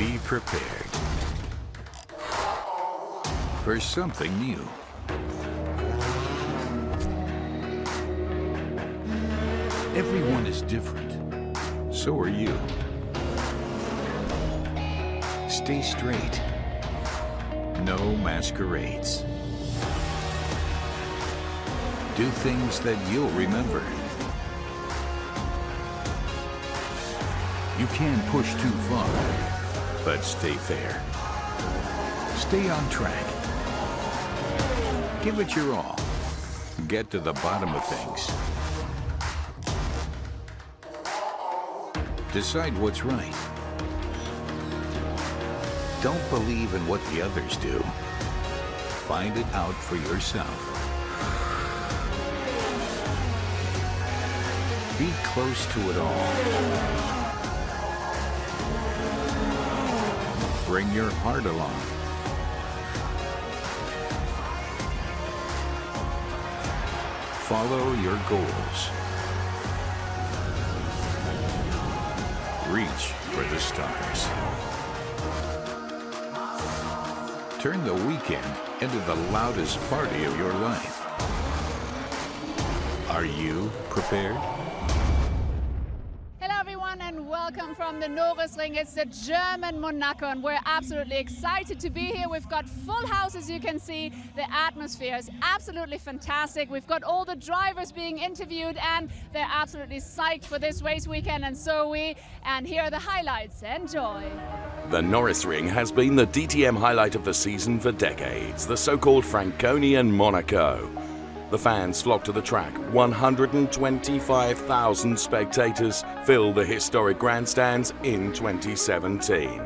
Be prepared for something new. Everyone is different. So are you. Stay straight. No masquerades. Do things that you'll remember. You can push too far, but stay fair. Stay on track. Give it your all. Get to the bottom of things. Decide what's right. Don't believe in what the others do. Find it out for yourself. Be close to it all. Bring your heart along. Follow your goals. Reach for the stars. Turn the weekend into the loudest party of your life. Are you prepared? And welcome from the Norisring. It's the German Monaco, and we're absolutely excited to be here. We've got full house, as you can see. The atmosphere is absolutely fantastic. We've got all the drivers being interviewed, and they're absolutely psyched for this race weekend, and so are we. And here are the highlights. Enjoy. The Norisring has been the DTM highlight of the season for decades, the so-called Franconian Monaco. The fans flocked to the track. 125,000 spectators filled the historic grandstands in 2017.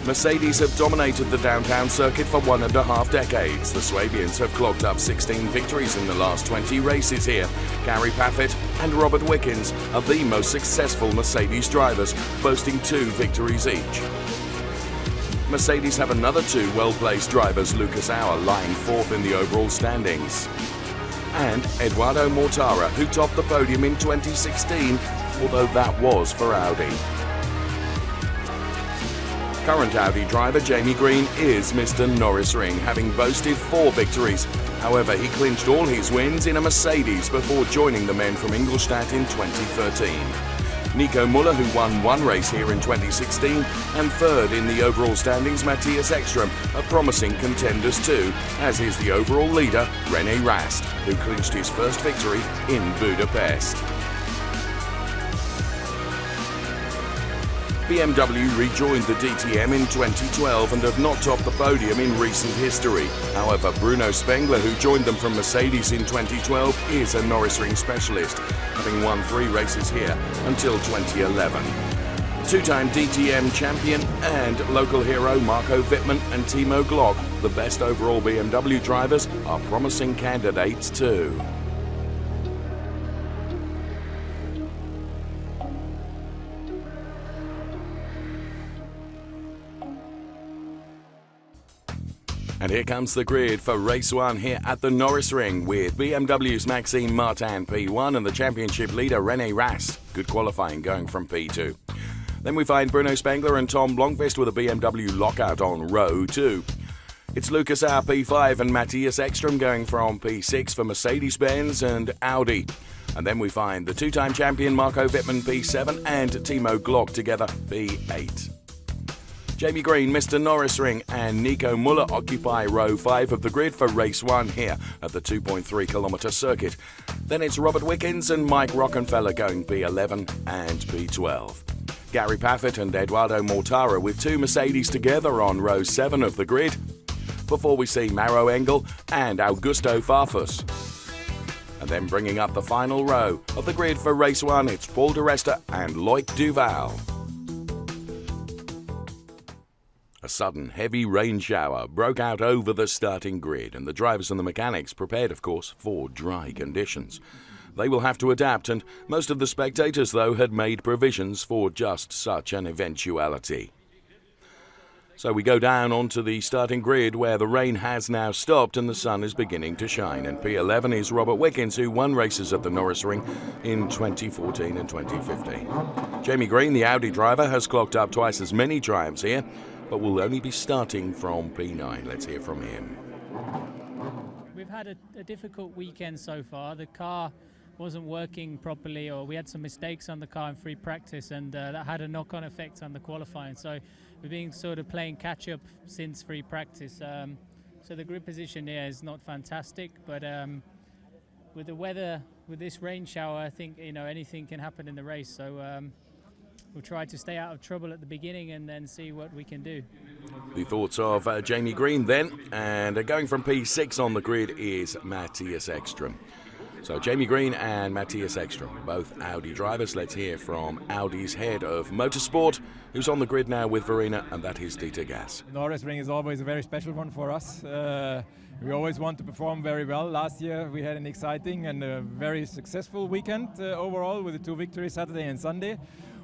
Mercedes have dominated the downtown circuit for 1.5 decades. The Swabians have clocked up 16 victories in the last 20 races here. Gary Paffett and Robert Wickens are the most successful Mercedes drivers, boasting 2 victories each. Mercedes have another 2 well-placed drivers, Lucas Auer lying 4th in the overall standings, and Eduardo Mortara, who topped the podium in 2016, although that was for Audi. Current Audi driver Jamie Green is Mr. Norisring, having boasted 4 victories. However, he clinched all his wins in a Mercedes before joining the men from Ingolstadt in 2013. Nico Müller, who won 1 race here in 2016, and 3rd in the overall standings, Matthias Ekström, are promising contenders too, as is the overall leader, René Rast, who clinched his first victory in Budapest. BMW rejoined the DTM in 2012 and have not topped the podium in recent history. However, Bruno Spengler, who joined them from Mercedes in 2012, is a Norisring specialist, having won 3 races here until 2011. 2-time DTM champion and local hero Marco Wittmann and Timo Glock, the best overall BMW drivers, are promising candidates too. And here comes the grid for race 1 here at the Norisring, with BMW's Maxime Martin P1 and the championship leader René Rast. Good qualifying going from P2. Then we find Bruno Spengler and Tom Blomqvist with a BMW lockout on row 2. It's Lucas Auer P5 and Matthias Ekström going from P6 for Mercedes-Benz and Audi. And then we find the 2-time champion Marco Wittmann P7 and Timo Glock together P8. Jamie Green, Mr. Norisring, and Nico Müller occupy row 5 of the grid for race 1 here at the 2.3-kilometre circuit. Then it's Robert Wickens and Mike Rockenfeller going P11 and P12. Gary Paffett and Eduardo Mortara with 2 Mercedes together on row 7 of the grid, before we see Maro Engel and Augusto Farfus. And then bringing up the final row of the grid for race 1, it's Paul de Resta and Loic Duval. A sudden heavy rain shower broke out over the starting grid, and the drivers and the mechanics prepared, of course, for dry conditions. They will have to adapt, and most of the spectators, though, had made provisions for just such an eventuality. So we go down onto the starting grid where the rain has now stopped and the sun is beginning to shine. And P11 is Robert Wickens, who won races at the Norisring in 2014 and 2015. Jamie Green, the Audi driver, has clocked up twice as many triumphs here, but will only be starting from P9. Let's hear from him. We've had a difficult weekend so far. The car wasn't working properly, or we had some mistakes on the car in free practice, and that had a knock-on effect on the qualifying. So we've been sort of playing catch-up since free practice. So the grid position here is not fantastic, but with the weather, with this rain shower, I think anything can happen in the race. So we'll try to stay out of trouble at the beginning and then see what we can do. The thoughts of Jamie Green then, and going from P6 on the grid is Matthias Ekström. So Jamie Green and Matthias Ekström, both Audi drivers. Let's hear from Audi's head of motorsport, who's on the grid now with Verena, and that is Dieter Gas. Norisring is always a very special one for us. We always want to perform very well. Last year we had an exciting and a very successful weekend overall with the 2 victories, Saturday and Sunday.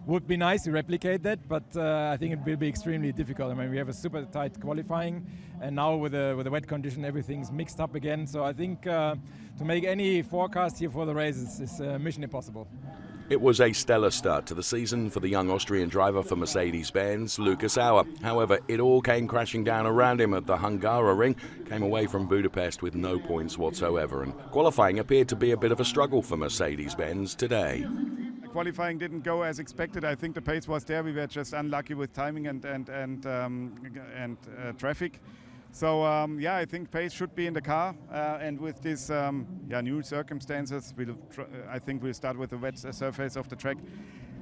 Would be nice to replicate that, but I think it will be extremely difficult. I mean, we have a super tight qualifying, and now with the wet condition, everything's mixed up again. So I think to make any forecast here for the race is mission impossible. It was a stellar start to the season for the young Austrian driver for Mercedes-Benz, Lucas Auer. However, it all came crashing down around him at the Hungaroring, came away from Budapest with no points whatsoever, and qualifying appeared to be a bit of a struggle for Mercedes-Benz today. Qualifying didn't go as expected. I think the pace was there. We were just unlucky with timing and traffic. So I think pace should be in the car. And with these new circumstances, I think we'll start with the wet surface of the track.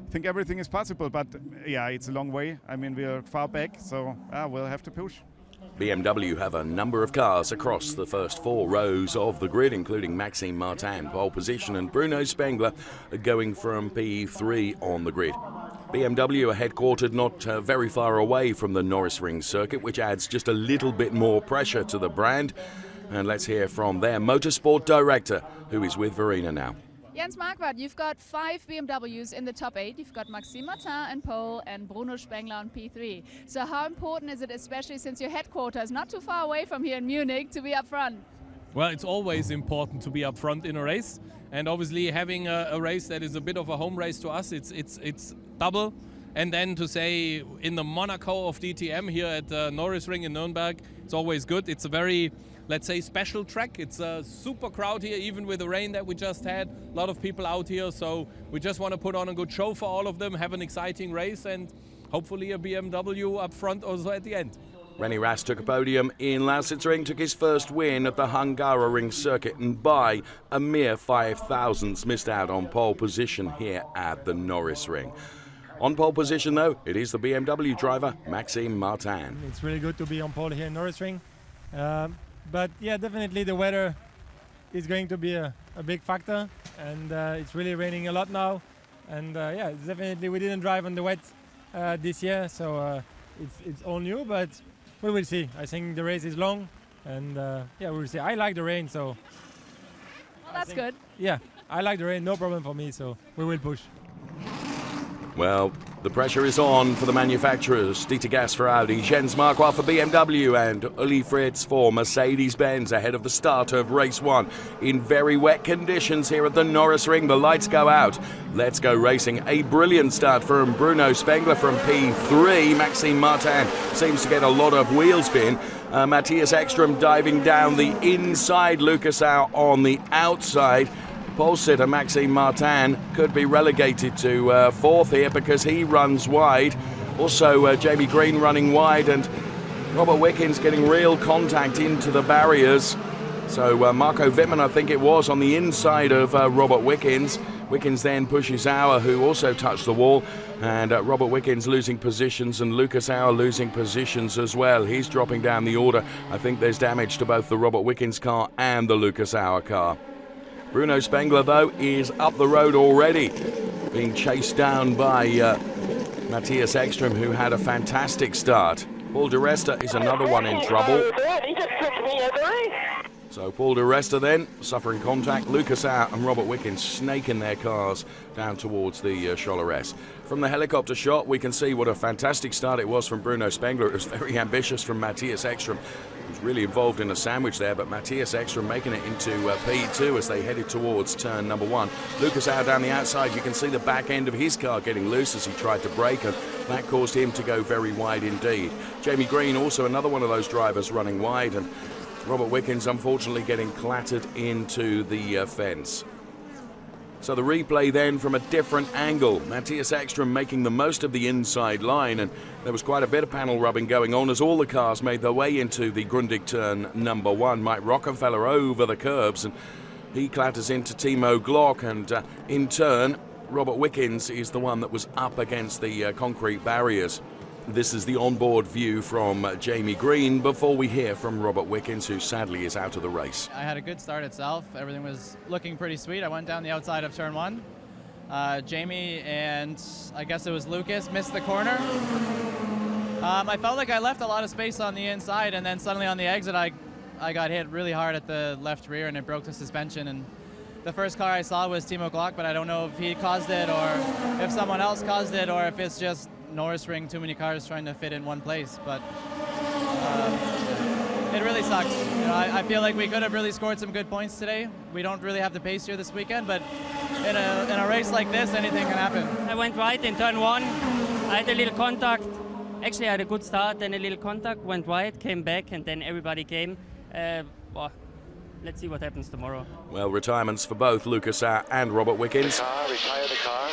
I think everything is possible, but it's a long way. I mean, we're far back, so we'll have to push. BMW have a number of cars across the first 4 rows of the grid, including Maxime Martin, pole position, and Bruno Spengler going from P3 on the grid. BMW are headquartered not very far away from the Norisring circuit, which adds just a little bit more pressure to the brand. And let's hear from their motorsport director, who is with Verena now. Jens Marquardt, you've got 5 BMWs in the top 8. You've got Maxime Martin in pole and Bruno Spengler on P3. So how important is it, especially since your headquarters not too far away from here in Munich, to be up front? Well, it's always important to be up front in a race, and obviously having a race that is a bit of a home race to us, it's double. And then to say in the Monaco of DTM here at Norisring in Nürnberg, it's always good. It's a very, let's say, special track. It's a super crowd here, even with the rain that we just had. A lot of people out here, so we just want to put on a good show for all of them, have an exciting race, and hopefully a BMW up front also at the end. René Rast took a podium in Lausitzring, took his first win at the Hungaroring circuit, and by a mere 5,000ths missed out on pole position here at the Norisring. On pole position, though, it is the BMW driver, Maxime Martin. It's really good to be on pole here in Norisring. But yeah, definitely the weather is going to be a big factor, and it's really raining a lot now. And it's definitely we didn't drive on the wet this year, so it's all new, but we will see. I think the race is long, and we will see. I like the rain, so. Well, that's good. Yeah, I like the rain, no problem for me, so we will push. Well, the pressure is on for the manufacturers. Dieter Gas for Audi, Jens Marquardt for BMW, and Uli Fritz for Mercedes-Benz ahead of the start of race 1 in very wet conditions here at the Norisring. The lights go out. Let's go racing. A brilliant start from Bruno Spengler from P3. Maxime Martin seems to get a lot of wheel spin. Matthias Ekström diving down the inside. Lucas Auer on the outside. Pole sitter Maxime Martin could be relegated to 4th here because he runs wide. Also Jamie Green running wide, and Robert Wickens getting real contact into the barriers. So Marco Wittmann, I think it was, on the inside of Robert Wickens. Wickens then pushes Auer, who also touched the wall, and Robert Wickens losing positions and Lucas Auer losing positions as well. He's dropping down the order. I think there's damage to both the Robert Wickens car and the Lucas Auer car. Bruno Spengler, though, is up the road already, being chased down by Matthias Ekström, who had a fantastic start. Paul de Resta is another one in trouble. So Paul de Resta then suffering contact. Lucas Au and Robert Wickens snaking their cars down towards the Cholores. From the helicopter shot, we can see what a fantastic start it was from Bruno Spengler. It was very ambitious from Matthias Ekstrom. He was really involved in a sandwich there, but Matthias Ekstrom making it into P2 as they headed towards turn number 1. Lucas Au down the outside, you can see the back end of his car getting loose as he tried to brake, and that caused him to go very wide indeed. Jamie Green, also another one of those drivers running wide, and Robert Wickens unfortunately getting clattered into the fence. So the replay then from a different angle. Matthias Ekstrom making the most of the inside line, and there was quite a bit of panel rubbing going on as all the cars made their way into the Grundig turn number 1. Mike Rockefeller over the curbs, and he clatters into Timo Glock, and in turn Robert Wickens is the one that was up against the concrete barriers. This is the onboard view from Jamie Green before we hear from Robert Wickens, who sadly is out of the race. I had a good start itself. Everything was looking pretty sweet. I went down the outside of turn 1. Jamie and I guess it was Lucas missed the corner. I felt like I left a lot of space on the inside, and then suddenly on the exit I got hit really hard at the left rear and it broke the suspension. And the first car I saw was Timo Glock, but I don't know if he caused it or if someone else caused it or if it's just Norisring, too many cars trying to fit in one place, but it really sucks. You know, I feel like we could have really scored some good points today. We don't really have the pace here this weekend, but in a race like this, anything can happen. I went right in turn 1. I had a little contact. Actually, I had a good start, then a little contact, went right, came back, and then everybody came. Well, let's see what happens tomorrow. Well, retirements for both Lucas Au and Robert Wickens. Retire the car.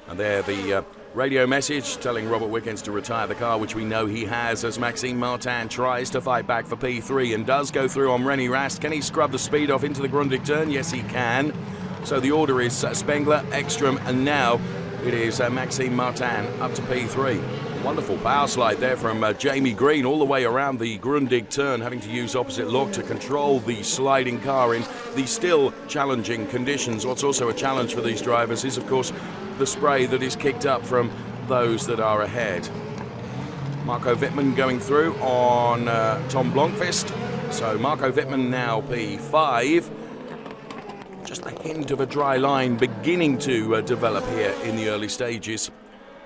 And there the radio message telling Robert Wickens to retire the car, which we know he has, as Maxime Martin tries to fight back for P3 and does go through on René Rast. Can he scrub the speed off into the Grundig turn? Yes, he can. So the order is Spengler, Ekstrom, and now it is Maxime Martin up to P3. Wonderful power slide there from Jamie Green all the way around the Grundig turn, having to use opposite lock to control the sliding car in the still challenging conditions. What's also a challenge for these drivers is, of course, the spray that is kicked up from those that are ahead. Marco Wittmann going through on Tom Blomqvist. So Marco Wittmann now P5. Just a hint of a dry line beginning to develop here in the early stages.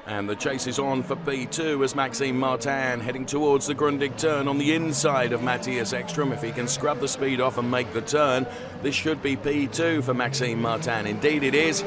And the chase is on for P2 as Maxime Martin heading towards the Grundig turn on the inside of Matthias Ekstrom. If he can scrub the speed off and make the turn, this should be P2 for Maxime Martin. Indeed it is.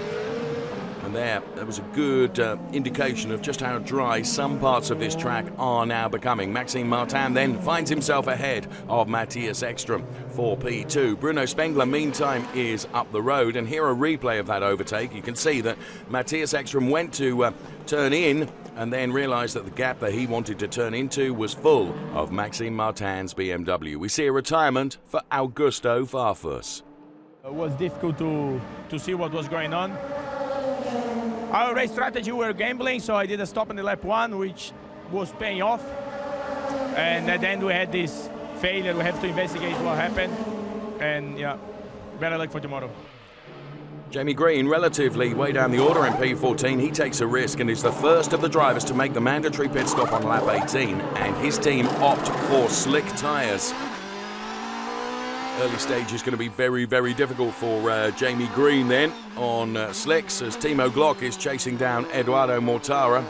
And there was a good indication of just how dry some parts of this track are now becoming. Maxime Martin then finds himself ahead of Matthias Ekstrom for P2. Bruno Spengler, meantime, is up the road. And here a replay of that overtake. You can see that Matthias Ekstrom went to turn in and then realised that the gap that he wanted to turn into was full of Maxime Martin's BMW. We see a retirement for Augusto Farfus. It was difficult to see what was going on. Our race strategy, we were gambling, so I did a stop in the lap 1, which was paying off. And at the end we had this failure. We have to investigate what happened. And yeah, better luck for tomorrow. Jamie Green, relatively way down the order in P14. He takes a risk and is the first of the drivers to make the mandatory pit stop on lap 18. And his team opt for slick tyres. Early stage is going to be very, very difficult for Jamie Green then on slicks, as Timo Glock is chasing down Eduardo Mortara.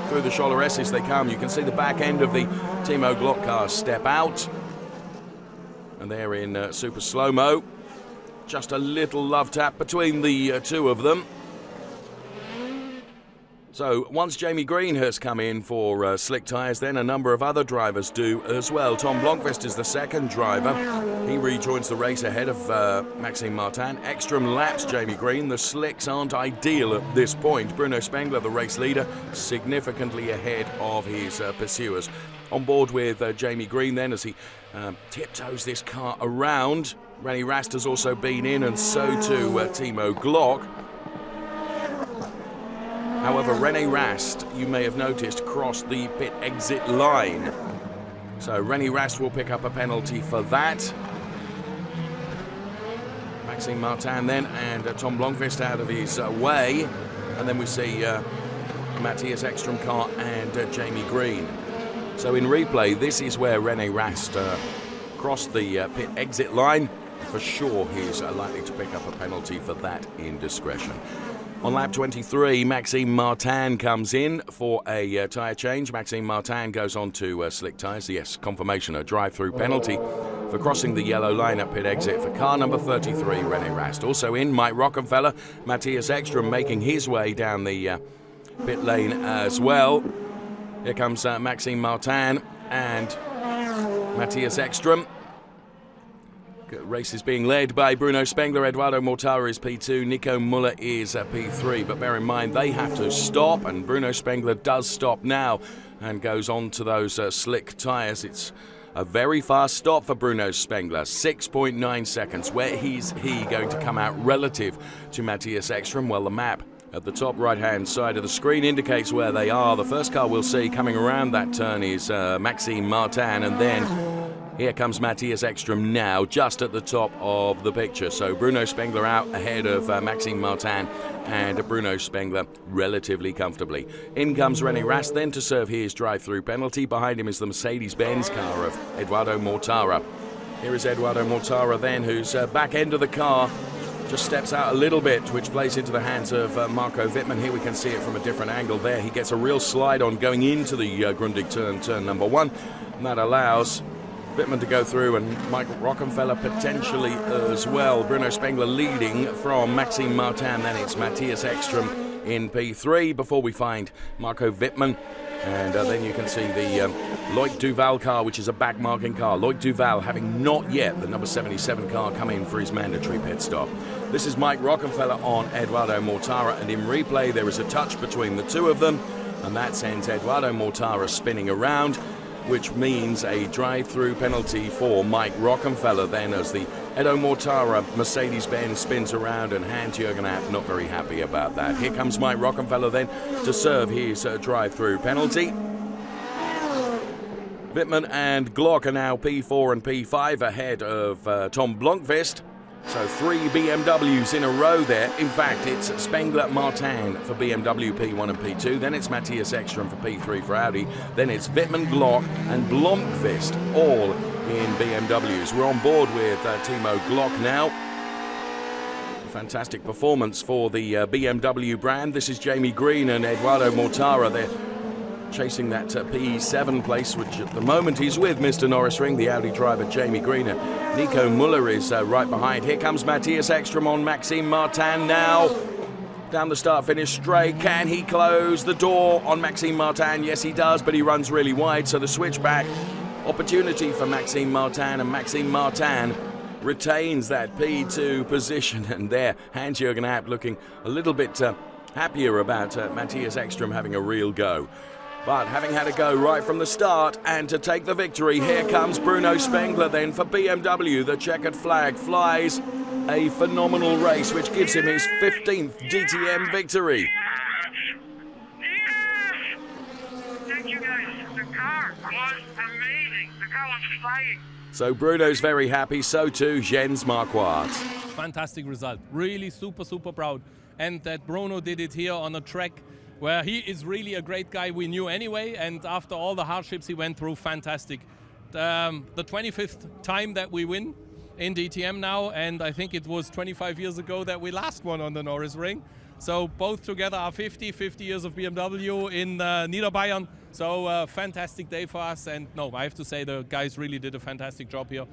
Through the Cholores they come. You can see the back end of the Timo Glock car step out. And they're in super slow-mo. Just a little love tap between the two of them. So once Jamie Green has come in for slick tyres, then a number of other drivers do as well. Tom Blomqvist is the second driver. He rejoins the race ahead of Maxime Martin. Ekstrom laps Jamie Green. The slicks aren't ideal at this point. Bruno Spengler, the race leader, significantly ahead of his pursuers. On board with Jamie Green then as he tiptoes this car around. René Rast has also been in, and so too Timo Glock. However, René Rast, you may have noticed, crossed the pit exit line. So René Rast will pick up a penalty for that. Maxime Martin then, and Tom Blomqvist out of his way. And then we see Matthias Ekstrom car and Jamie Green. So in replay, this is where René Rast across the pit exit line. For sure, he's likely to pick up a penalty for that indiscretion. On lap 23, Maxime Martin comes in for a tyre change. Maxime Martin goes on to slick tyres. Yes, confirmation, a drive-through penalty for crossing the yellow line at pit exit for car number 33, René Rast. Also in, Mike Rockenfeller, Matthias Ekstrom making his way down the pit lane as well. Here comes Maxime Martin and Matthias Ekstrom. Race is being led by Bruno Spengler. Eduardo Mortara is P2. Nico Muller is P3. But bear in mind, they have to stop, and Bruno Spengler does stop now and goes on to those slick tyres. It's a very fast stop for Bruno Spengler, 6.9 seconds. Where is he going to come out relative to Matthias Ekstrom? Well, the map at the top right-hand side of the screen indicates where they are. The first car we'll see coming around that turn is Maxime Martin, and then here comes Matthias Ekstrom now, just at the top of the picture. So Bruno Spengler out ahead of Maxime Martin, and Bruno Spengler relatively comfortably. In comes René Rast then to serve his drive-through penalty. Behind him is the Mercedes-Benz car of Eduardo Mortara. Here is Eduardo Mortara then, whose back end of the car just steps out a little bit, which plays into the hands of Marco Wittmann. Here we can see it from a different angle there. He gets a real slide on going into the Grundig turn number 1, and that allows Wittmann to go through, and Mike Rockenfeller potentially as well. Bruno Spengler leading from Maxime Martin, then it's Matthias Ekstrom in P3 before we find Marco Wittmann. And then you can see the Loic Duval car, which is a back-marking car. Loic Duval having not yet the number 77 car come in for his mandatory pit stop. This is Mike Rockenfeller on Eduardo Mortara, and in replay there is a touch between the two of them, and that sends Eduardo Mortara spinning around, which means a drive-through penalty for Mike Rockenfeller then, as the Edo Mortara Mercedes-Benz spins around, and Hans-Jürgen Abt not very happy about that. Here comes Mike Rockenfeller then to serve his drive-through penalty. Wittmann and Glock are now P4 and P5 ahead of Tom Blomqvist. So 3 BMWs in a row there. In fact, it's Spengler Martin for BMW P1 and P2. Then it's Matthias Ekstrom for P3 for Audi. Then it's Wittmann, Glock and Blomqvist all in BMWs. We're on board with Timo Glock now. Fantastic performance for the BMW brand. This is Jamie Green and Eduardo Mortara. They're chasing that P7 place, which at the moment he's with Mr. Norisring, the Audi driver Jamie Green. Nico Muller is right behind. Here comes Matthias Ekstrom on Maxime Martin now. Down the start-finish straight. Can he close the door on Maxime Martin? Yes, he does, but he runs really wide. So the switchback opportunity for Maxime Martin, and Maxime Martin retains that P2 position. And there, Hans-Jürgen Abt looking a little bit happier about Matthias Ekstrom having a real go. But having had a go right from the start and to take the victory, here comes Bruno Spengler then for BMW. The checkered flag flies. A phenomenal race, which gives him his 15th DTM victory. Thank you guys. The car was amazing. The car was flying. So Bruno's very happy, so too Jens Marquardt. Fantastic result. Really super proud. And that Bruno did it here on a track where he is really a great guy, we knew anyway, and after all the hardships he went through, fantastic. The 25th time that we win in DTM now, and I think it was 25 years ago that we last won on the Norisring. So both together are 50 years of BMW in Niederbayern. So fantastic day for us, and no, I have to say the guys really did a fantastic job here.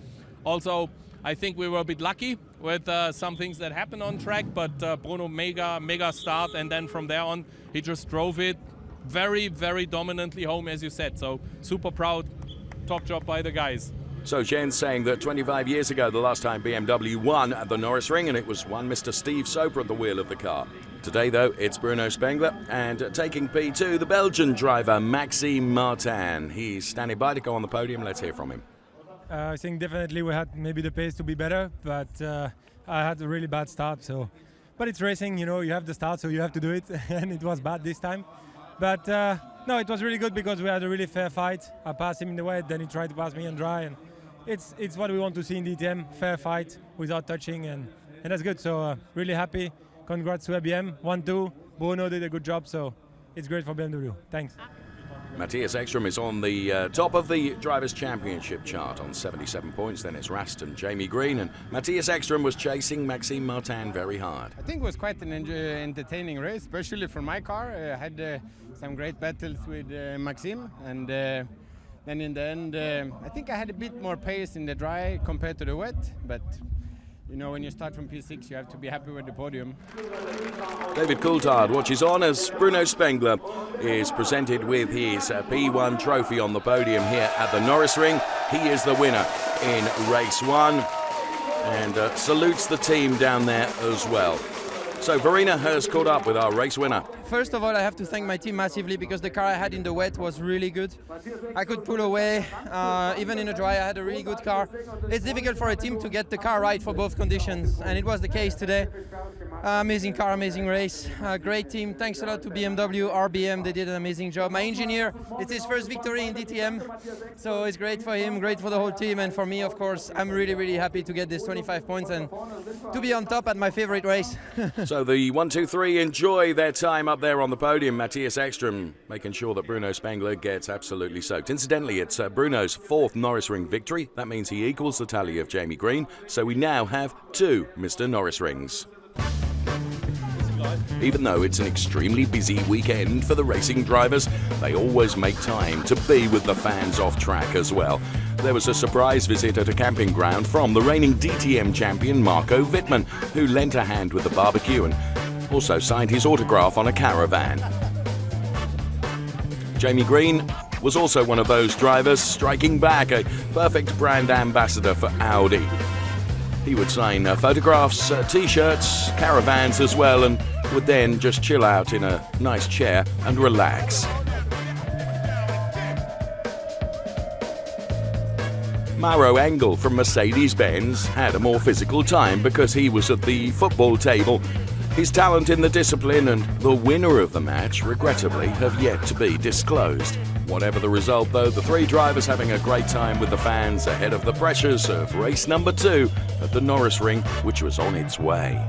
Also, I think we were a bit lucky with some things that happened on track, but Bruno mega start, and then from there on he just drove it very dominantly home, as you said. So super proud, top job by the guys. So Jens saying that 25 years ago, the last time BMW won at the Norisring, and it was one Mr. Steve Soper at the wheel of the car. Today, though, it's Bruno Spengler, and taking P2, the Belgian driver Maxime Martin. He's standing by to go on the podium. Let's hear from him. I think definitely we had maybe the pace to be better, but I had a really bad start. But it's racing, you know, you have the start, so you have to do it, and it was bad this time. But no, it was really good because we had a really fair fight. I passed him in the wet, then he tried to pass me on dry, and it's what we want to see in DTM, fair fight without touching, and that's good. So really happy. Congrats to IBM, 1-2. Bruno did a good job, so it's great for BMW. Thanks. Matthias Ekstrom is on the top of the Drivers' Championship chart on 77 points. Then it's Rast and Jamie Green, and Matthias Ekstrom was chasing Maxime Martin very hard. I think it was quite an entertaining race, especially for my car. I had some great battles with Maxime, and then in the end, I think I had a bit more pace in the dry compared to the wet, but you know, when you start from P6, you have to be happy with the podium. David Coulthard watches on as Bruno Spengler is presented with his P1 trophy on the podium here at the Norisring. He is the winner in race 1 and salutes the team down there as well. So Verena has caught up with our race winner. First of all, I have to thank my team massively because the car I had in the wet was really good. I could pull away, even in the dry I had a really good car. It's difficult for a team to get the car right for both conditions, and it was the case today. Amazing car, amazing race, great team. Thanks a lot to BMW, RBM, they did an amazing job. My engineer, it's his first victory in DTM, so it's great for him, great for the whole team, and for me, of course, I'm really, really happy to get this 25 points and to be on top at my favorite race. So the 1, 2, 3 enjoy their time up there on the podium. Matthias Ekstrom making sure that Bruno Spengler gets absolutely soaked. Incidentally, it's Bruno's 4th Norisring victory. That means he equals the tally of Jamie Green. So we now have 2 Mr. Norisrings. Even though it's an extremely busy weekend for the racing drivers, they always make time to be with the fans off track as well. There was a surprise visit at a camping ground from the reigning DTM champion Marco Wittmann, who lent a hand with the barbecue and also signed his autograph on a caravan. Jamie Green was also one of those drivers striking back, a perfect brand ambassador for Audi. He would sign photographs, t-shirts, caravans as well, and would then just chill out in a nice chair and relax. Mauro Engel from Mercedes-Benz had a more physical time because he was at the football table. His talent in the discipline and the winner of the match, regrettably, have yet to be disclosed. Whatever the result, though, the 3 drivers having a great time with the fans ahead of the pressures of race number 2 at the Norisring, which was on its way.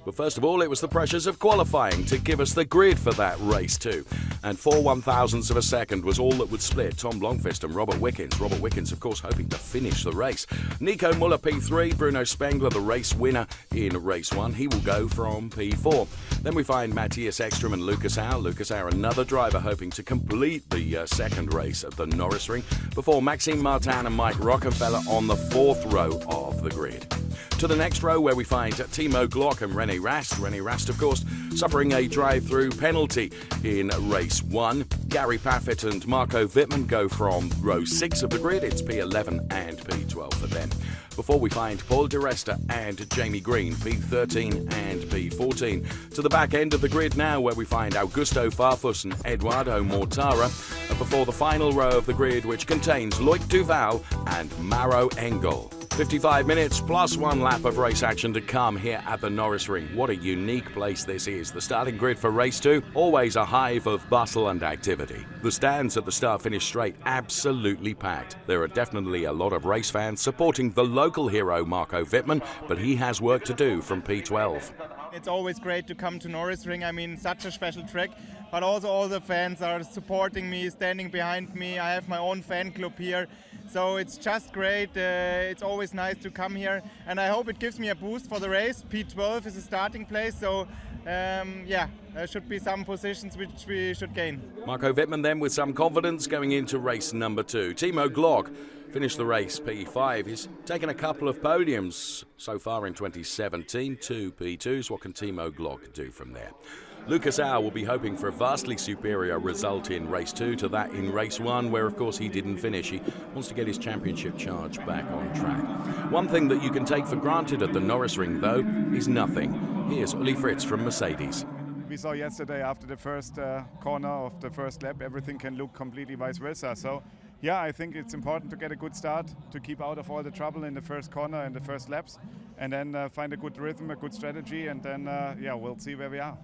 But first of all, it was the pressures of qualifying to give us the grid for that race 2. And 4 1/1000ths of a second was all that would split Tom Blomqvist and Robert Wickens. Robert Wickens, of course, hoping to finish the race. Nico Muller P3, Bruno Spengler, the race winner in race 1. He will go from P4. Then we find Matthias Ekstrom and Lucas Au. Lucas Au, another driver hoping to complete the second race at the Norisring, before Maxime Martin and Mike Rockefeller on the 4th row of the grid. To the next row, where we find Timo Glock and René Rast. René Rast, of course, suffering a drive-through penalty in race 1. Gary Paffett and Marco Wittmann go from row 6 of the grid. It's P11 and P12 for them. Before we find Paul Di Resta and Jamie Green, P13 and P14. To the back end of the grid now, where we find Augusto Farfus and Eduardo Mortara. Before the final row of the grid, which contains Loic Duval and Mauro Engel. 55 minutes plus 1 lap of race action to come here at the Norisring. What a unique place this is. The starting grid for race 2, always a hive of bustle and activity. The stands at the start-finish straight absolutely packed. There are definitely a lot of race fans supporting the local hero Marco Wittmann, but he has work to do from P12. It's always great to come to Norisring. I mean, such a special track, but also all the fans are supporting me, standing behind me. I have my own fan club here. So it's just great. It's always nice to come here, and I hope it gives me a boost for the race. P12 is a starting place, so yeah, there should be some positions which we should gain. Marco Wittmann then with some confidence going into race number 2. Timo Glock finished the race P5. He's taken a couple of podiums so far in 2017, 2 P2s. What can Timo Glock do from there? Lucas Au will be hoping for a vastly superior result in race 2 to that in race 1, where of course he didn't finish. He wants to get his championship charge back on track. One thing that you can take for granted at the Norisring, though, is nothing. Here's Uli Fritz from Mercedes. We saw yesterday after the first corner of the first lap, everything can look completely vice versa. So yeah, I think it's important to get a good start, to keep out of all the trouble in the first corner and the first laps, and then find a good rhythm, a good strategy, and then yeah, we'll see where we are.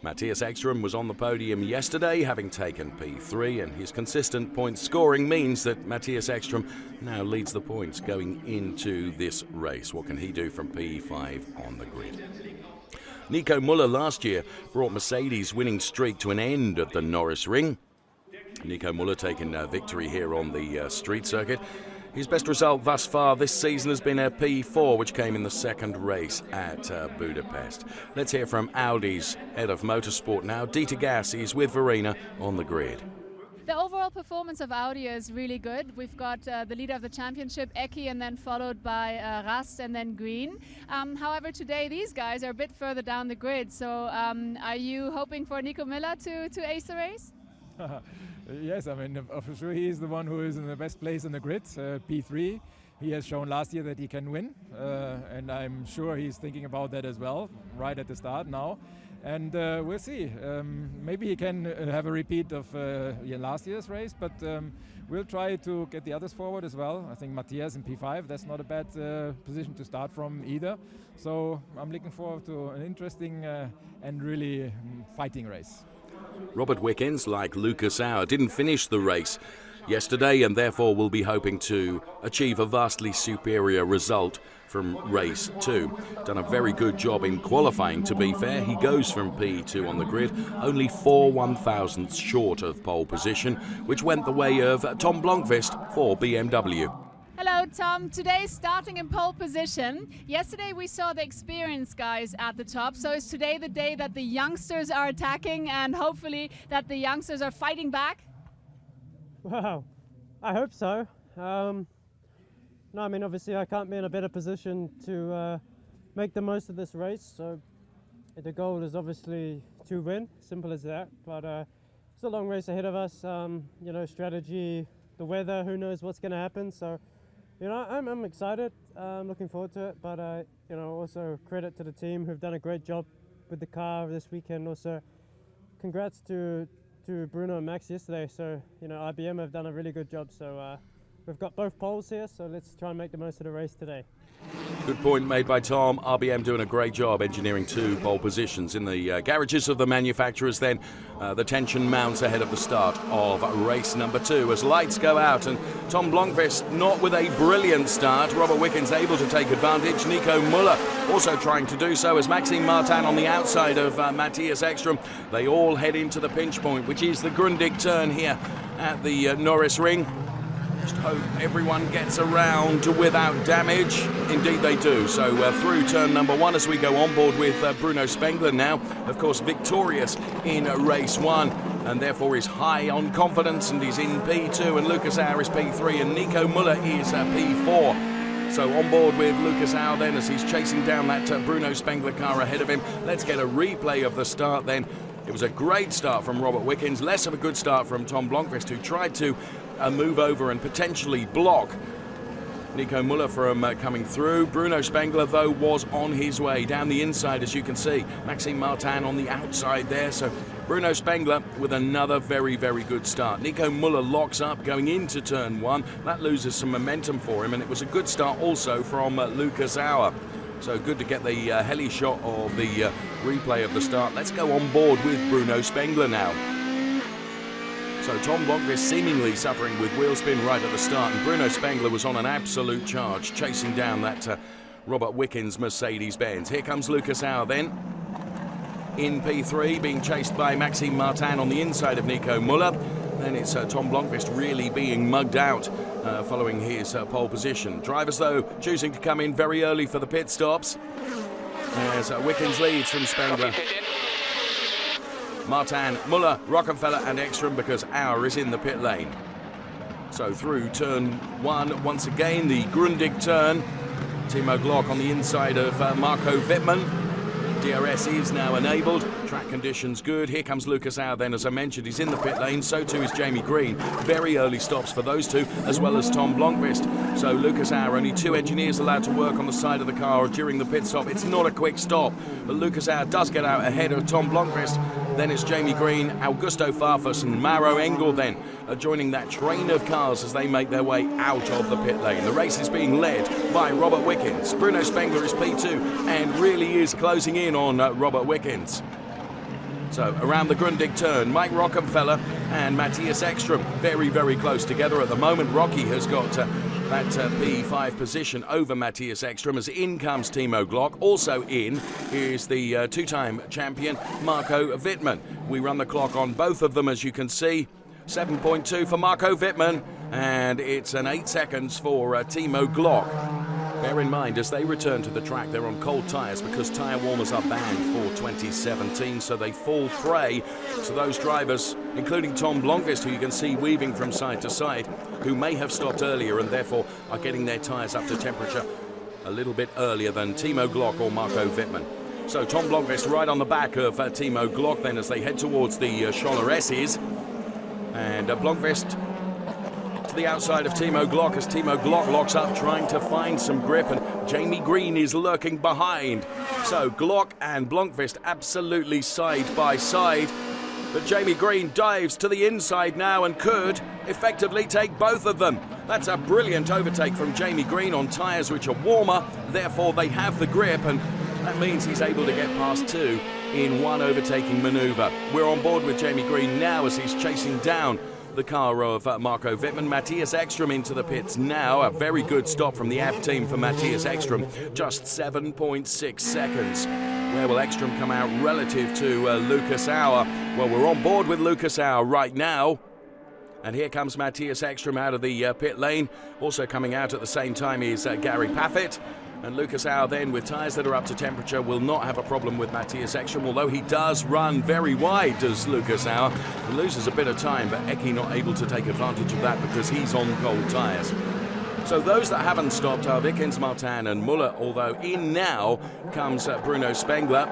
Matthias Ekstrom was on the podium yesterday, having taken P3, and his consistent point scoring means that Matthias Ekstrom now leads the points going into this race. What can he do from P5 on the grid? Nico Muller last year brought Mercedes' winning streak to an end at the Norisring. Nico Müller taking victory here on the street circuit. His best result thus far this season has been a P4, which came in the second race at Budapest. Let's hear from Audi's head of motorsport now. Dieter Gass is with Verena on the grid. The overall performance of Audi is really good. We've got the leader of the championship, Eki, and then followed by Rast and then Green. However, today these guys are a bit further down the grid. So are you hoping for Nico Müller to ace the race? Yes, I mean, for sure he is the one who is in the best place in the grid, P3. He has shown last year that he can win, and I'm sure he's thinking about that as well, right at the start now. And we'll see. Maybe he can have a repeat of last year's race, but we'll try to get the others forward as well. I think Matthias in P5, that's not a bad position to start from either. So I'm looking forward to an interesting and really fighting race. Robert Wickens, like Lucas Auer, didn't finish the race yesterday and therefore will be hoping to achieve a vastly superior result from race 2. Done a very good job in qualifying, to be fair. He goes from P2 on the grid, only 4 1/1000ths short of pole position, which went the way of Tom Blomqvist for BMW. Hello, Tom. Today starting in pole position. Yesterday we saw the experienced guys at the top. So is today the day that the youngsters are attacking and hopefully that the youngsters are fighting back? Wow, I hope so. No, I mean, obviously I can't be in a better position to make the most of this race. So the goal is obviously to win, simple as that. But it's a long race ahead of us. You know, strategy, the weather, who knows what's going to happen. So, you know, I'm excited. I'm looking forward to it. But, you know, also credit to the team who've done a great job with the car this weekend. Also, congrats to Bruno and Max yesterday. So, you know, IBM have done a really good job. So we've got both poles here. So let's try and make the most of the race today. Good point made by Tom. RBM doing a great job engineering 2 pole positions in the garages of the manufacturers. Then the tension mounts ahead of the start of race number 2 as lights go out, and Tom Blomqvist not with a brilliant start. Robert Wickens able to take advantage. Nico Müller also trying to do so as Maxime Martin on the outside of Matthias Ekstrom. They all head into the pinch point, which is the Grundig turn here at the Norisring. Just hope everyone gets around without damage. Indeed they do. So through turn number 1 as we go on board with Bruno Spengler now, of course victorious in race 1 and therefore is high on confidence, and he's in P2 and Lucas Auer is P3 and Nico Müller is P4. So on board with Lucas Auer then as he's chasing down that Bruno Spengler car ahead of him. Let's get a replay of the start then. It was a great start from Robert Wickens, less of a good start from Tom Blomqvist, who tried to move over and potentially block Nico Müller from coming through. Bruno Spengler, though, was on his way down the inside, as you can see. Maxime Martin on the outside there. So Bruno Spengler with another very, very good start. Nico Müller locks up going into turn 1. That loses some momentum for him, and it was a good start also from Lucas Auer. So good to get the heli shot of the replay of the start. Let's go on board with Bruno Spengler now. So Tom Blomqvist seemingly suffering with wheel spin right at the start, and Bruno Spengler was on an absolute charge, chasing down that Robert Wickens Mercedes-Benz. Here comes Lucas Auer then, in P3, being chased by Maxime Martin on the inside of Nico Müller. Then it's Tom Blomqvist really being mugged out following his pole position. Drivers, though, choosing to come in very early for the pit stops, as Wickens leads from Spengler. Martin, Müller, Rockefeller and Ekstrom, because Auer is in the pit lane. So through turn 1, once again, the Grundig turn. Timo Glock on the inside of Marco Wittmann. DRS is now enabled. Track conditions good. Here comes Lucas Auer then, as I mentioned, he's in the pit lane. So too is Jamie Green. Very early stops for those two, as well as Tom Blomqvist. So Lucas Auer, only 2 engineers allowed to work on the side of the car during the pit stop. It's not a quick stop, but Lucas Auer does get out ahead of Tom Blomqvist. Then it's Jamie Green, Augusto Farfus and Mauro Engel then joining that train of cars as they make their way out of the pit lane. The race is being led by Robert Wickens. Bruno Spengler is P2 and really is closing in on Robert Wickens. So around the Grundig turn, Mike Rockefeller and Matthias Ekstrom very, very close together at the moment. Rocky has got that P5 position over Matthias Ekstrom as in comes Timo Glock. Also in is the 2-time champion Marco Wittmann. We run the clock on both of them, as you can see. 7.2 for Marco Wittmann, and it's an 8 seconds for Timo Glock. Bear in mind, as they return to the track, they're on cold tyres because tyre warmers are banned for 2017, so they fall prey to those drivers, including Tom Blomqvist, who you can see weaving from side to side, who may have stopped earlier and therefore are getting their tyres up to temperature a little bit earlier than Timo Glock or Marco Wittmann. So Tom Blomqvist right on the back of Timo Glock then as they head towards the Scholler S's. And Blomqvist to the outside of Timo Glock as Timo Glock locks up trying to find some grip, and Jamie Green is lurking behind. So Glock and Blomqvist absolutely side by side, but Jamie Green dives to the inside now and could effectively take both of them. That's a brilliant overtake from Jamie Green on tyres which are warmer, therefore they have the grip, and that means he's able to get past two in one overtaking manoeuvre. We're on board with Jamie Green now as he's chasing down the car of Marco Wittmann. Matthias Ekstrom into the pits now. A very good stop from the AB team for Matthias Ekstrom. Just 7.6 seconds. Where will Ekstrom come out relative to Lucas Auer? Well, we're on board with Lucas Auer right now. And here comes Matthias Ekstrom out of the pit lane. Also coming out at the same time is Gary Paffett. And Lucas Auer then, with tyres that are up to temperature, will not have a problem with Matthias Ekstrom, although he does run very wide, does Lucas Auer. He loses a bit of time, but Eki not able to take advantage of that because he's on cold tyres. So those that haven't stopped are Wickens, Martin and Muller, although in now comes Bruno Spengler.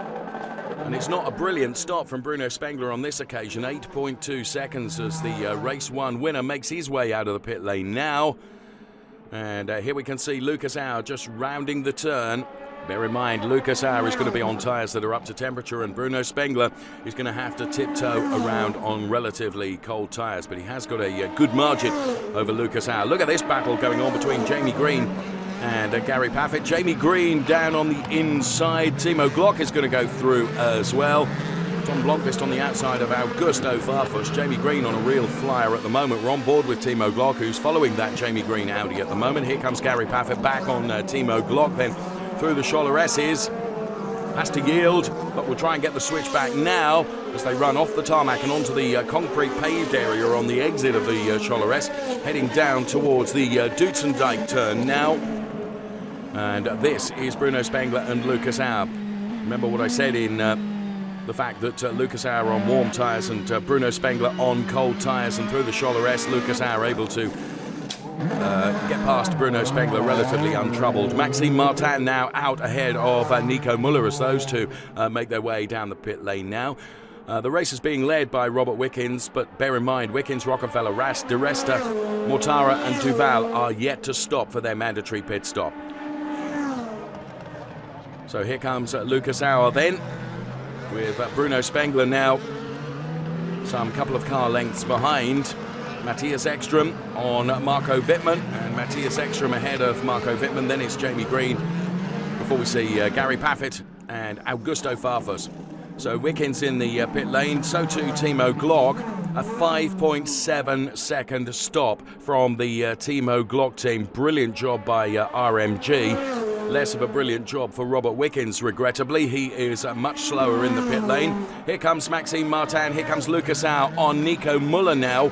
And it's not a brilliant stop from Bruno Spengler on this occasion. 8.2 seconds as the race one winner makes his way out of the pit lane now. And here we can see Lucas Auer just rounding the turn. Bear in mind, Lucas Auer is going to be on tyres that are up to temperature, and Bruno Spengler is going to have to tiptoe around on relatively cold tyres, but he has got a good margin over Lucas Auer. Look at this battle going on between Jamie Green and Gary Paffett. Jamie Green down on the inside. Timo Glock is going to go through as well. Tom Blomqvist on the outside of Augusto Farfus. Jamie Green on a real flyer at the moment. We're on board with Timo Glock, who's following that Jamie Green Audi at the moment. Here comes Gary Paffett back on Timo Glock, then through the Scholler S's. Has to yield, but we'll try and get the switch back now as they run off the tarmac and onto the concrete paved area on the exit of the Scholler S, heading down towards the Dutzendijk turn now. And this is Bruno Spengler and Lucas Auer. Remember what I said in the fact that Lucas Auer on warm tyres and Bruno Spengler on cold tyres, and through the Scholler S, Lucas Auer able to get past Bruno Spengler relatively untroubled. Maxime Martin now out ahead of Nico Muller as those two make their way down the pit lane now. The race is being led by Robert Wickens, but bear in mind, Wickens, Rockefeller, Rast, De Resta, Mortara and Duval are yet to stop for their mandatory pit stop. So here comes Lucas Auer then, with Bruno Spengler now some couple of car lengths behind. Matthias Ekstrom on Marco Wittmann, and Matthias Ekstrom ahead of Marco Wittmann. Then it's Jamie Green before we see Gary Paffett and Augusto Farfus. So Wickens in the pit lane, so too Timo Glock. A 5.7 second stop from the Timo Glock team. Brilliant job by RMG. Less of a brilliant job for Robert Wickens, regrettably. He is much slower in the pit lane. Here comes Maxime Martin, here comes Lucas Auer on Nico Muller now.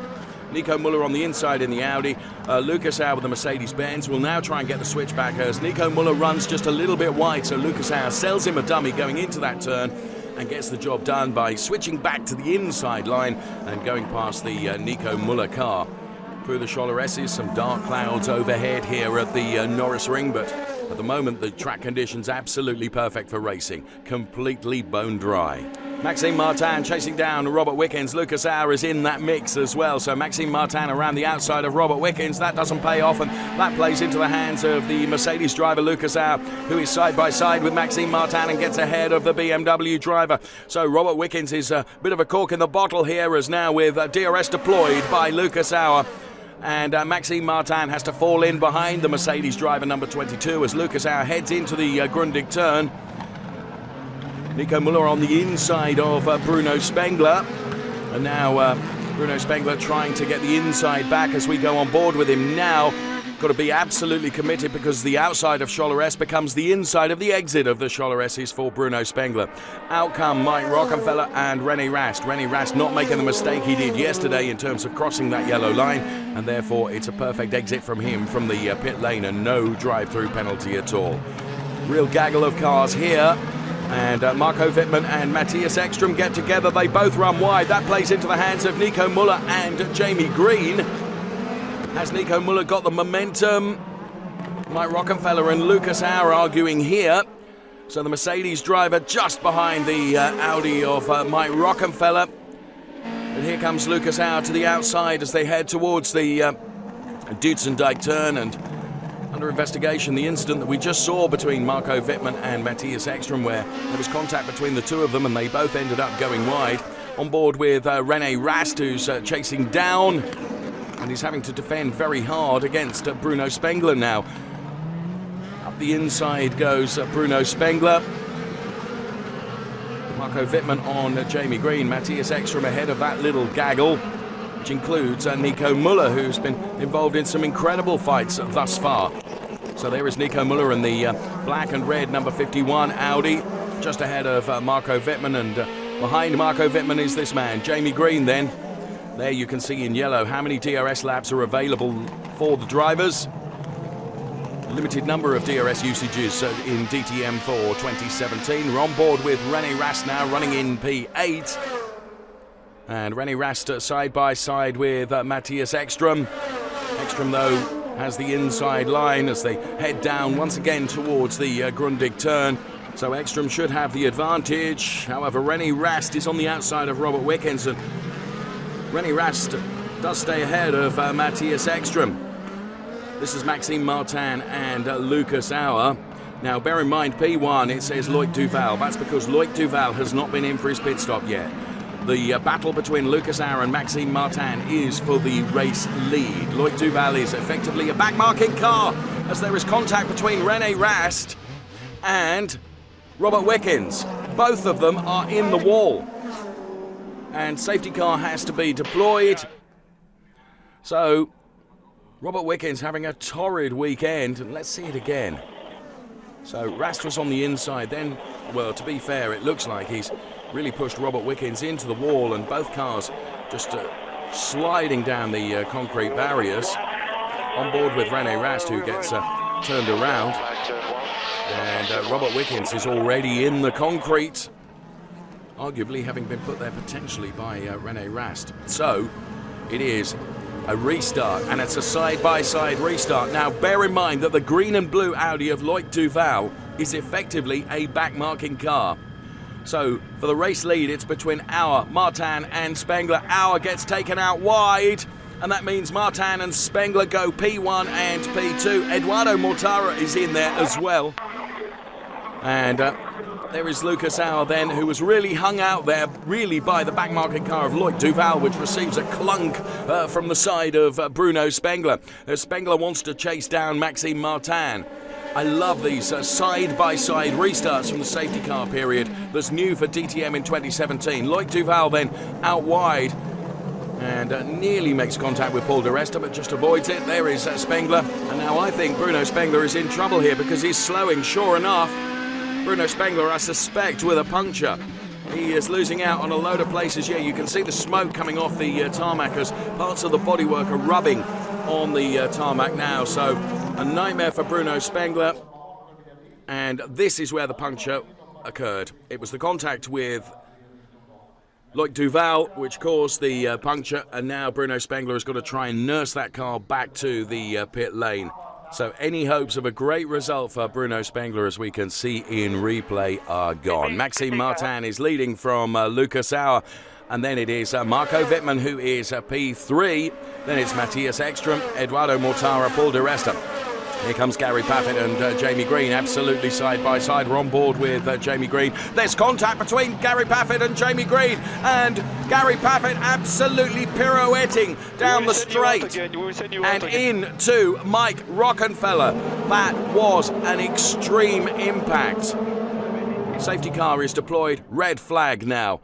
Nico Muller on the inside in the Audi. Lucas Auer with the Mercedes-Benz will now try and get the switch back as Nico Muller runs just a little bit wide, so Lucas Auer sells him a dummy going into that turn and gets the job done by switching back to the inside line and going past the Nico Muller car. Through the Scholler S's, some dark clouds overhead here at the Norisring, but at the moment the track conditions absolutely perfect for racing, completely bone dry. Maxime Martin chasing down Robert Wickens. Lucas Auer is in that mix as well, so Maxime Martin around the outside of Robert Wickens. That doesn't pay off, and that plays into the hands of the Mercedes driver Lucas Auer, who is side by side with Maxime Martin and gets ahead of the BMW driver. So Robert Wickens is a bit of a cork in the bottle here, as now with DRS deployed by Lucas Auer. And Maxime Martin has to fall in behind the Mercedes driver number 22 as Lucas Auer heads into the Grundig turn. Nico Muller on the inside of Bruno Spengler. And now Bruno Spengler trying to get the inside back as we go on board with him now. got to be absolutely committed because the outside of Scholler becomes the inside of the exit of the Scholler for Bruno Spengler. Out come Mike Rockenfeller and René Rast. René Rast not making the mistake he did yesterday in terms of crossing that yellow line, and therefore it's a perfect exit from him from the pit lane and no drive-through penalty at all. Real gaggle of cars here. And Marco Wittmann and Matthias Ekstrom get together. They both run wide. That plays into the hands of Nico Müller and Jamie Green. Has Nico Müller got the momentum? Mike Rockenfeller and Lucas Auer arguing here. So the Mercedes driver just behind the Audi of Mike Rockenfeller. And here comes Lucas Auer to the outside as they head towards the Dutzendijk turn. And under investigation, the incident that we just saw between Marco Wittmann and Matthias Ekstrom, where there was contact between the two of them and they both ended up going wide. On board with René Rast, who's chasing down, and he's having to defend very hard against Bruno Spengler now. Up the inside goes Bruno Spengler. Marco Wittmann on Jamie Green. Matthias Ekstrom ahead of that little gaggle, which includes Nico Müller, who's been involved in some incredible fights thus far. So there is Nico Müller in the black and red number 51 Audi, just ahead of Marco Wittmann, and behind Marco Wittmann is this man, Jamie Green then. There you can see in yellow how many DRS laps are available for the drivers. Limited number of DRS usages in DTM for 2017. We're on board with René Rast now, running in P8. And René Rast side by side with Matthias Ekstrom. Ekstrom, though, has the inside line as they head down once again towards the Grundig turn. So Ekstrom should have the advantage. However, René Rast is on the outside of Robert Wickens, and René Rast does stay ahead of Matthias Ekstrom. This is Maxime Martin and Lucas Auer. Now, bear in mind, P1, it says Loic Duval. That's because Loic Duval has not been in for his pit stop yet. The battle between Lucas Auer and Maxime Martin is for the race lead. Loic Duval is effectively a back-marking car as there is contact between René Rast and Robert Wickens. Both of them are in the wall. And safety car has to be deployed. So, Robert Wickens having a torrid weekend. And let's see it again. So, Rast was on the inside. Then, well, to be fair, it looks like he's really pushed Robert Wickens into the wall, and both cars just sliding down the concrete barriers. On board with René Rast, who gets turned around. And Robert Wickens is already in the concrete, arguably having been put there potentially by René Rast. So it is a restart, and it's a side-by-side restart. Now, bear in mind that the green and blue Audi of Loic Duval is effectively a back-marking car. So, for the race lead, it's between Auer, Martin and Spengler. Auer gets taken out wide, and that means Martin and Spengler go P1 and P2. Eduardo Mortara is in there as well. And there is Lucas Auer then, who was really hung out there, really by the back-marking car of Loic Duval, which receives a clunk from the side of Bruno Spengler. Spengler wants to chase down Maxime Martin. I love these side-by-side restarts from the safety car period that's new for DTM in 2017. Loic Duval then out wide and nearly makes contact with Paul di Resta, but just avoids it. There is Spengler, and now I think Bruno Spengler is in trouble here because he's slowing. Sure enough, Bruno Spengler, I suspect, with a puncture. He is losing out on a load of places. Yeah, you can see the smoke coming off the tarmac as parts of the bodywork are rubbing on the tarmac now. So a nightmare for Bruno Spengler. And this is where the puncture occurred. It was the contact with Loic Duval which caused the puncture. And now Bruno Spengler has got to try and nurse that car back to the pit lane. So any hopes of a great result for Bruno Spengler, as we can see in replay, are gone. Maxime Martin is leading from Lucas Auer. And then it is Marco Wittmann, who is P3. Then it's Matthias Ekstrom, Eduardo Mortara, Paul di Resta. Here comes Gary Paffett and Jamie Green, absolutely side by side. We're on board with Jamie Green. There's contact between Gary Paffett and Jamie Green, and Gary Paffett absolutely pirouetting down the straight and into Mike Rockenfeller. That was an extreme impact. Safety car is deployed, red flag now.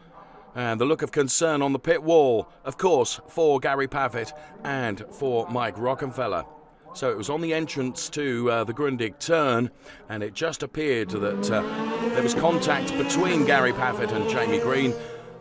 And the look of concern on the pit wall, of course, for Gary Paffett and for Mike Rockenfeller. So it was on the entrance to the Grundig turn, and it just appeared that there was contact between Gary Paffett and Jamie Green.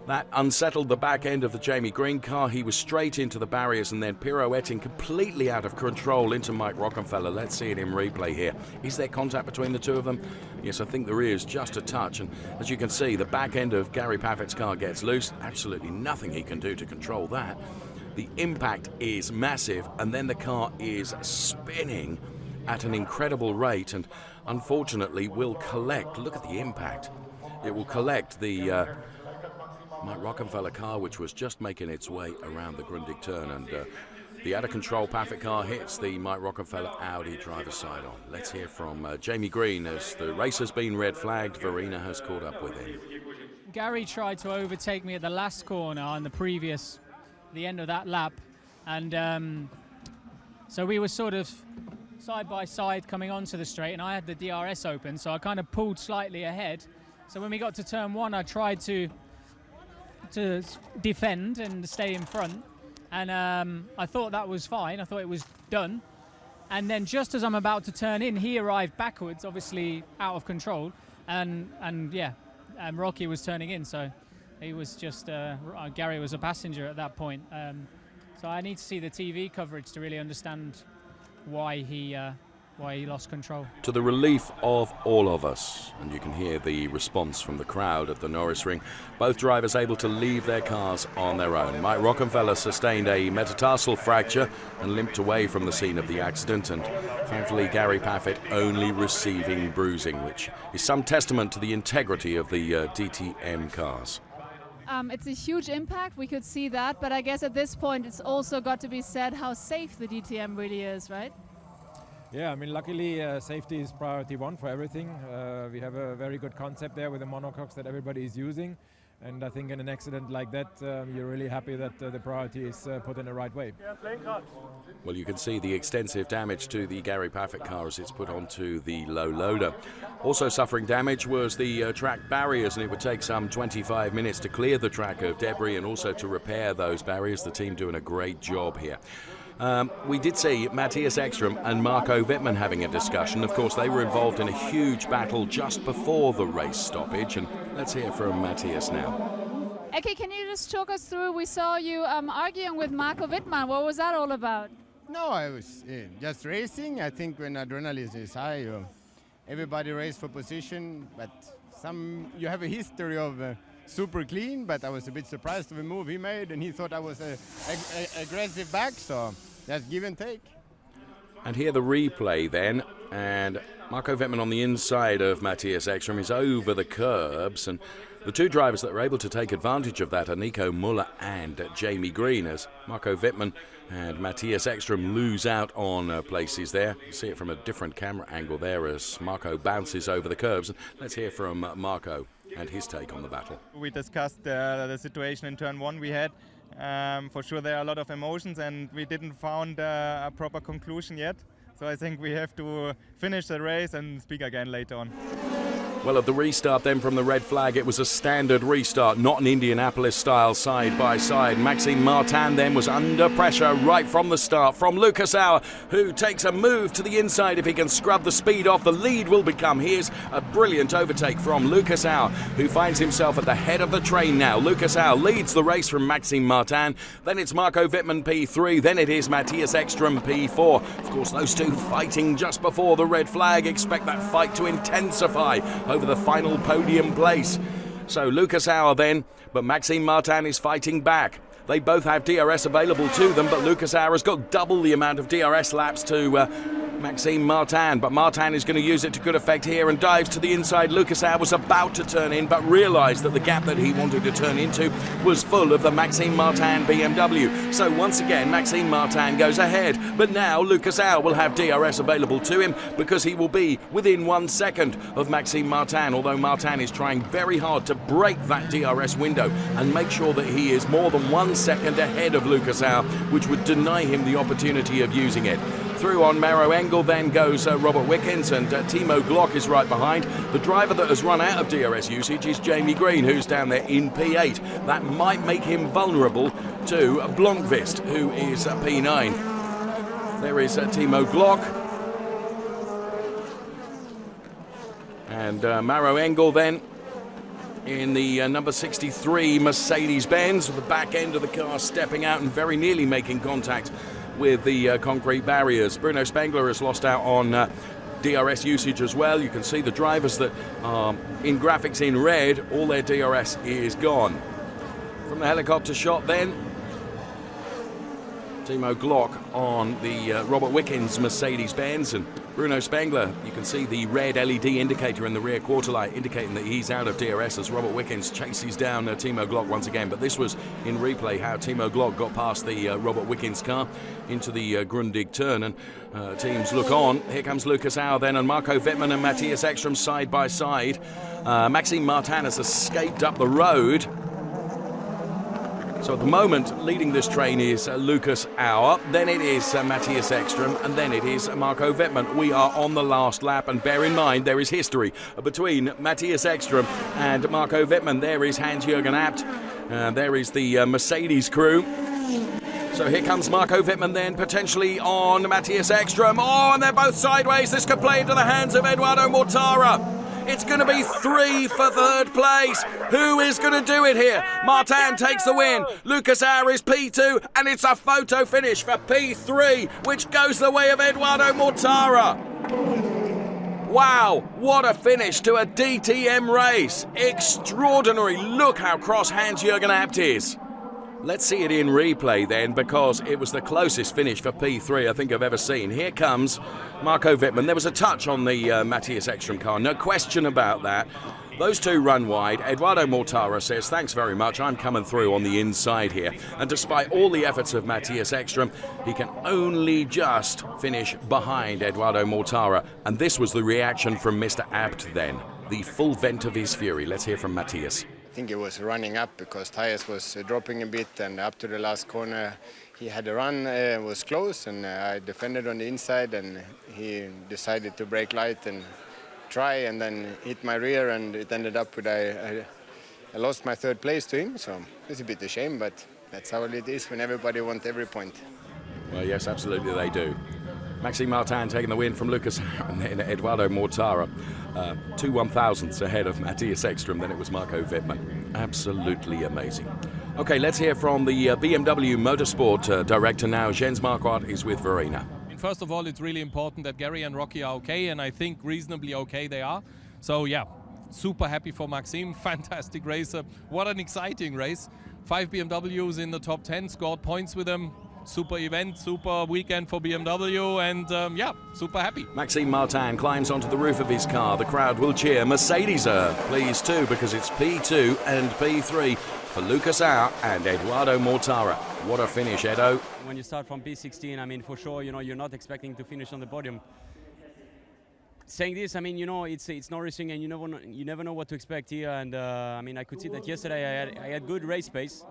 That unsettled the back end of the Jamie Green car. He was straight into the barriers and then pirouetting completely out of control into Mike Rockenfeller. Let's see it in replay here. Is there contact between the two of them? Yes, I think there is, just a touch. And as you can see, the back end of Gary Paffett's car gets loose. Absolutely nothing he can do to control that. The impact is massive, and then the car is spinning at an incredible rate and unfortunately will collect. Look at the impact. It will collect the Mike Rockenfeller car, which was just making its way around the Grundig turn, and the out-of-control Paffett car hits the Mike Rockenfeller Audi driver's side on. Let's hear from Jamie Green as the race has been red flagged. Verena has caught up with him. Gary tried to overtake me at the last corner on the end of that lap, and so we were sort of side by side coming onto the straight, and I had the DRS open, so I kind of pulled slightly ahead. So when we got to turn one, I tried to defend and stay in front, and I thought that was fine. I thought it was done, and then just as I'm about to turn in, he arrived backwards, obviously out of control, and Rocky was turning in, so he was just Gary was a passenger at that point. So I need to see the TV coverage to really understand why he lost control. To the relief of all of us, and you can hear the response from the crowd at the Norisring, both drivers able to leave their cars on their own. Mike Rockenfeller sustained a metatarsal fracture and limped away from the scene of the accident, and thankfully Gary Paffett only receiving bruising, which is some testament to the integrity of the DTM cars. It's a huge impact, we could see that, but I guess at this point it's also got to be said how safe the DTM really is, right? Yeah, I mean, luckily safety is priority one for everything. We have a very good concept there with the monocoques that everybody is using. And I think in an accident like that, you're really happy that the priority is put in the right way. Well, you can see the extensive damage to the Gary Paffett car as it's put onto the low loader. Also suffering damage was the track barriers, and it would take some 25 minutes to clear the track of debris and also to repair those barriers. The team doing a great job here. We did see Matthias Ekström and Marco Wittmann having a discussion. Of course, they were involved in a huge battle just before the race stoppage, and let's hear from Matthias now. Eki, can you just talk us through? We saw you arguing with Marco Wittmann. What was that all about? No, I was just racing. I think when adrenaline is high, everybody races for position, but you have a history of super clean, but I was a bit surprised of the move he made, and he thought I was aggressive back, so that's give and take. And here the replay then, and Marco Wittmann on the inside of Matthias Ekström is over the curbs, and the two drivers that were able to take advantage of that are Nico Muller and Jamie Green, as Marco Wittmann and Matthias Ekström lose out on places there. You see it from a different camera angle there as Marco bounces over the curbs. And let's hear from Marco and his take on the battle. We discussed the situation in turn one we had. For sure there are a lot of emotions, and we didn't found a proper conclusion yet. So I think we have to finish the race and speak again later on. Well, at the restart then from the red flag, it was a standard restart, not an Indianapolis-style side-by-side. Maxime Martin then was under pressure right from the start from Lucas Auer, who takes a move to the inside. If he can scrub the speed off, the lead will become his. A brilliant overtake from Lucas Auer, who finds himself at the head of the train now. Lucas Auer leads the race from Maxime Martin. Then it's Marco Wittmann P3. Then it is Matthias Ekström P4. Of course, those two fighting just before the red flag. Expect that fight to intensify over the final podium place. So Lucas Auer then, but Maxime Martin is fighting back. They both have DRS available to them, but Lucas Auer has got double the amount of DRS laps to Maxime Martin, but Martin is going to use it to good effect here and dives to the inside. Lucas Auer was about to turn in, but realised that the gap that he wanted to turn into was full of the Maxime Martin BMW. So once again, Maxime Martin goes ahead, but now Lucas Auer will have DRS available to him because he will be within 1 second of Maxime Martin, although Martin is trying very hard to break that DRS window and make sure that he is more than 1 second ahead of Lucas Auer, which would deny him the opportunity of using it. Through on Maro Engel then goes Robert Wickens, and Timo Glock is right behind. The driver that has run out of DRS usage is Jamie Green, who's down there in P8. That might make him vulnerable to Blomqvist, who is P9. There is Timo Glock. And Maro Engel then in the number 63 Mercedes-Benz, with the back end of the car stepping out and very nearly making contact with the concrete barriers. Bruno Spengler has lost out on DRS usage as well. You can see the drivers that are in graphics in red, all their DRS is gone. From the helicopter shot then, Timo Glock on the Robert Wickens Mercedes-Benz, and Bruno Spengler, you can see the red LED indicator in the rear quarter light indicating that he's out of DRS as Robert Wickens chases down Timo Glock once again. But this was in replay how Timo Glock got past the Robert Wickens car into the Grundig turn, and teams look on. Here comes Lucas Auer then, and Marco Wittmann and Matthias Ekstrom side by side. Maxime Martin has escaped up the road. So at the moment, leading this train is Lucas Auer, then it is Matthias Ekstrom, and then it is Marco Wittmann. We are on the last lap, and bear in mind there is history between Matthias Ekstrom and Marco Wittmann. There is Hans-Jürgen Abt, there is the Mercedes crew. So here comes Marco Wittmann then, potentially on Matthias Ekstrom. Oh, and they're both sideways. This could play into the hands of Eduardo Mortara. It's going to be 3 for third place. Who is going to do it here? Martin takes the win. Lucas Auer is P2, and it's a photo finish for P3, which goes the way of Eduardo Mortara. Wow, what a finish to a DTM race. Extraordinary. Look how cross Hans-Jürgen Abt is. Let's see it in replay then, because it was the closest finish for P3 I think I've ever seen. Here comes Marco Wittmann. There was a touch on the Matthias Ekstrom car, no question about that. Those two run wide. Eduardo Mortara says, thanks very much, I'm coming through on the inside here. And despite all the efforts of Matthias Ekstrom, he can only just finish behind Eduardo Mortara. And this was the reaction from Mr. Abt then, the full vent of his fury. Let's hear from Matthias. I think it was running up because tires was dropping a bit, and up to the last corner he had a run, was close, and I defended on the inside, and he decided to brake light and try, and then hit my rear, and it ended up with I lost my third place to him, so it's a bit a shame, but that's how it is when everybody wants every point. Well, yes, absolutely they do. Maxime Martin taking the win from Lucas and then Eduardo Mortara. 2 1,000ths ahead of Matthias Ekstrom, then it was Marco Wittmann. Absolutely amazing. Okay, let's hear from the BMW Motorsport director now. Jens Marquardt is with Verena. First of all, it's really important that Gary and Rocky are okay, and I think reasonably okay they are. So yeah, super happy for Maxime. Fantastic racer. What an exciting race. 5 BMWs in the top 10, scored points with them. Super event, super weekend for BMW, and yeah, super happy. Maxime Martin climbs onto the roof of his car. The crowd will cheer. Mercedes are pleased too, because it's P2 and P3 for Lucas Auer and Eduardo Mortara. What a finish, Edo. When you start from P16, I mean, for sure, you're not expecting to finish on the podium. Saying this, I mean, it's Norisring, and you never know what to expect here. And I mean, I could see that yesterday I had good race pace.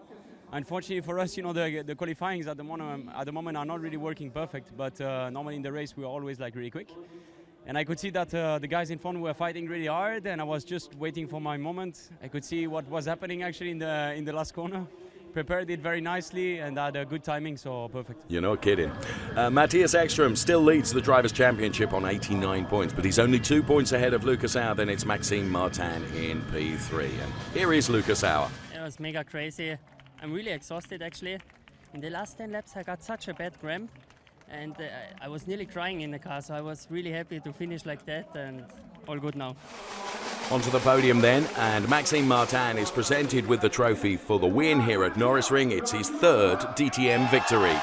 Unfortunately for us, the qualifyings at the moment are not really working perfect, but normally in the race we are always like really quick. And I could see that the guys in front were fighting really hard, and I was just waiting for my moment. I could see what was happening actually in the last corner. Prepared it very nicely and had a good timing, so perfect. You're not kidding. Matthias Ekstrom still leads the Drivers' Championship on 89 points, but he's only 2 points ahead of Lucas Auer. Then it's Maxime Martin in P3. And here is Lucas Auer. It was mega crazy. I'm really exhausted actually. In the last 10 laps I got such a bad cramp, and I was nearly crying in the car, so I was really happy to finish like that, and all good now. Onto the podium then, and Maxime Martin is presented with the trophy for the win here at Norisring. It's his 3rd DTM victory.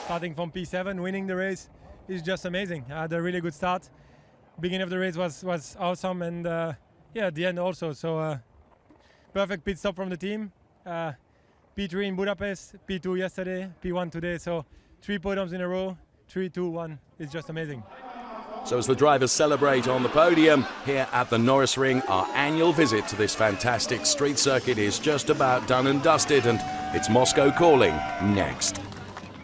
Starting from P7, winning the race is just amazing. I had a really good start. Beginning of the race was awesome, and yeah, at the end also. So perfect pit stop from the team. P3 in Budapest, P2 yesterday, P1 today. So 3 podiums in a row, 3, 2, 1. It's just amazing. So as the drivers celebrate on the podium here at the Norisring, our annual visit to this fantastic street circuit is just about done and dusted, and it's Moscow calling next.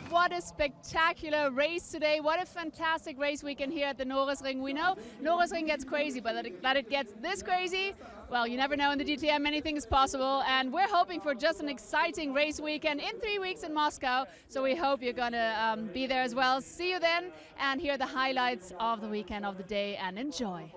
What a spectacular race today. What a fantastic race weekend here at the Norisring. We know Norisring gets crazy, but that it gets this crazy, well, you never know. In the DTM, anything is possible. And we're hoping for just an exciting race weekend in 3 weeks in Moscow. So we hope you're going to be there as well. See you then and hear the highlights of the weekend, of the day, and enjoy.